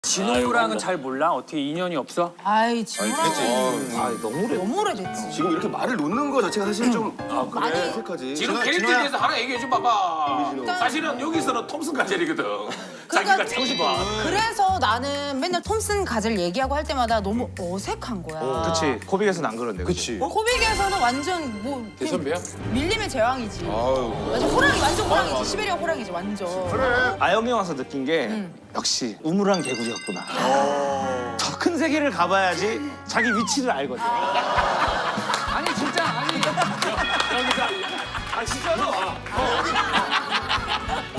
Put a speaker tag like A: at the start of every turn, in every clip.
A: 진호랑은 잘 몰라? 어떻게 인연이 없어?
B: 아이 진호랑
C: 너무
B: 오래됐지.
D: 지금 이렇게 말을 놓는 거 자체가 사실 좀
B: 많이
D: 어색하지.
E: 지금 캐릭터에 대해서 하나 얘기해 줘 봐봐. 사실은 여기서는 톰슨 가젤이거든. 자기가 참고 싶어.
B: 그래서 나는 맨날 톰슨 가젤 얘기하고 할 때마다 너무 어색한 거야.
C: 그치. 코빅에서는 안 그런데.
D: 그치.
B: 코빅에서는 완전 뭐
E: 대선배야?
B: 밀림의 제왕이지. 완전 호랑이 완전 호랑이지. 시베리아 호랑이지 완전.
C: 아영이 와서 느낀 게 역시 우물한 개구리였구나. 더 큰 세계를 가봐야지 자기 위치를 알거든.
A: 아니 진짜 아니
C: 진짜로?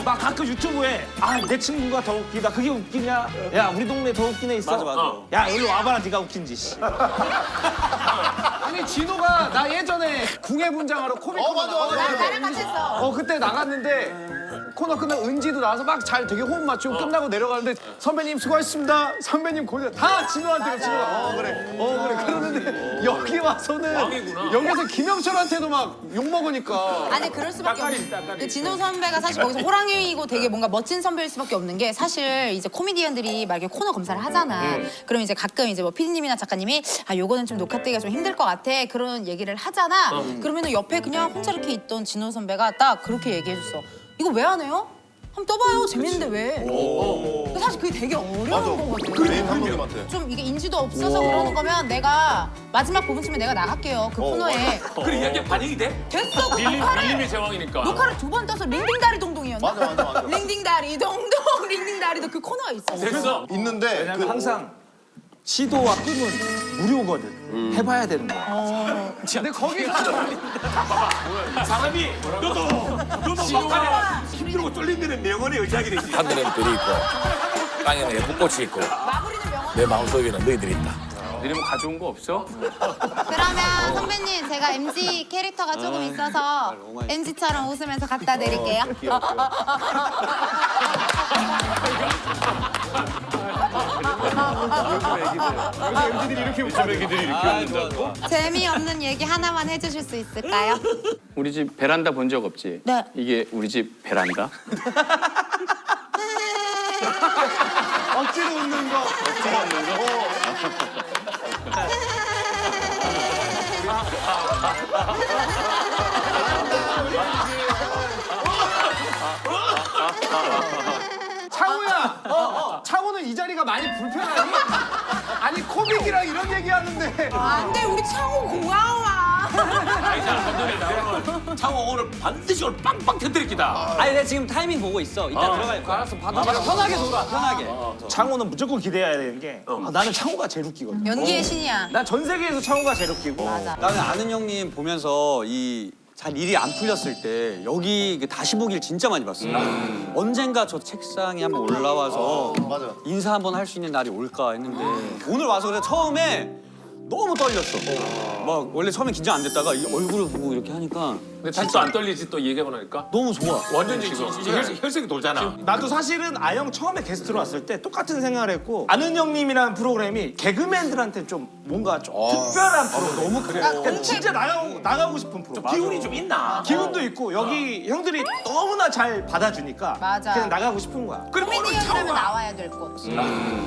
C: 막 가끔 유튜브에 내 친구가 더 웃기다. 그게 웃기냐? 야 우리 동네 더 웃긴 애 있어? 맞아. 야 일로 와봐라 네가 웃긴지. 씨.
A: 아니 진호가 나 예전에 궁예 분장하러 코믹 코너 나가서
B: 나랑 같이 했어.
A: 그때 나갔는데 코너 끝나고 은지도 나와서 막 잘 되게 호흡 맞추고 끝나고 내려가는데 선배님 수고하셨습니다. 선배님 고생 다 진호한테 진호가 그래 그러는데 여기 와서는
E: 왕이구나.
A: 여기서 김영철한테도 막 욕 먹으니까
B: 아니 그럴 수밖에
A: 따까리지,
B: 없는.
A: 따까리.
B: 진호 선배가 사실 거기서 호랑이고 되게 뭔가 멋진 선배일 수밖에 없는 게 사실 이제 코미디언들이 막 이렇게 코너 검사를 하잖아. 그럼 이제 가끔 이제 뭐 PD님이나 작가님이 요거는 좀 녹화 때가 좀 힘들 것 같아 그런 얘기를 하잖아. 그러면은 옆에 그냥 혼자 이렇게 있던 진호 선배가 딱 그렇게 얘기해줬어. 이거 왜 안 해요? 한번 떠봐요. 재밌는데 왜? 근데 사실 그게 되게 어려운 거거든.
D: 메인 감독님한테.
B: 좀 이게 인지도 없어서 그러는 거면 내가 마지막 부분쯤에 내가 나갈게요. 그 코너에.
E: 그 이야기가 반영이 돼?
B: 됐어. 그 녹화를
E: 밀림의 제왕이니까.
B: 녹화를 두 번 떠서 링딩다리 동동이었나?
D: 맞아.
B: 링딩다리 동동 링딩다리도 그 코너가 있어.
E: 됐어.
D: 있는데
C: 왜냐면 항상 시도와 꿈은 무료거든. 해봐야 되는 거야.
A: 근데 거기 가서
E: 사람이 너도 못하면 힘들고 쫄린 데는 명언의 의지하게 되지.
F: 하늘에는 별이 있고 땅에는 예쁜 꽃이 있고
B: 마무리는 명언.
F: 내 마음속에는 너희들이 있다.
A: 너네 뭐 가져온 거 없어?
B: 그러면 선배님 제가 MG 캐릭터가 조금 있어서 MG처럼 웃으면서 갖다 드릴게요. 재미없는 얘기 하나만 해주실 수 있을까요?
A: 우리 집 베란다 본 적 없지?
B: 네.
A: 이게 우리 집 베란다?
C: 억지로 웃는 거.
A: 창호야! 창호는 이 자리가 많이 불편하니? 아니 코믹이랑 이런 얘기하는데
B: 안돼 우리 창호 고마워.
E: 아니잖아. 한전에 나오면 창호 오늘 반드시 오늘 빵빵 터뜨릴기다.
G: 아니 내가 지금 타이밍 보고 있어. 이따 들어갈 거야.
A: 알았어 받아.
G: 편하게 놀아. 편하게.
C: 창호는 무조건 기대해야 되는 게 나는 창호가 제일 웃기거든.
B: 연기의 신이야.
C: 난 전 세계에서 창호가 제일 웃기고.
B: 맞아.
G: 나는 아는 형님 보면서 잘 일이 안 풀렸을 때 여기 다시 보기를 진짜 많이 봤어. 언젠가 저 책상에 한번 올라와서
D: 맞아.
G: 인사 한번 할 수 있는 날이 올까 했는데 오늘 와서 그래 처음에 너무 떨렸어. 막 원래 처음에 긴장 안 됐다가 이 얼굴을 보고 이렇게 하니까
E: 근데 다시 또 안 떨리지 또 얘기하고 나니까.
G: 너무 좋아.
E: 완전 지금 혈색이 돌잖아.
C: 나도 사실은 아영 처음에 게스트로 왔을 때 똑같은 생각을 했고 아는 형님이라는 프로그램이 개그맨들한테 좀 뭔가 좀 특별한 프로 너무 그래. 진짜 나가고 싶은 프로.
E: 기운이 좀 있나?
C: 기운도 있고 여기 형들이 너무나 잘 받아주니까
B: 맞아.
C: 그냥 나가고 싶은 거야.
E: 그럼 오늘
B: 코미디언이라면
E: 창호가
B: 나와야 될 것.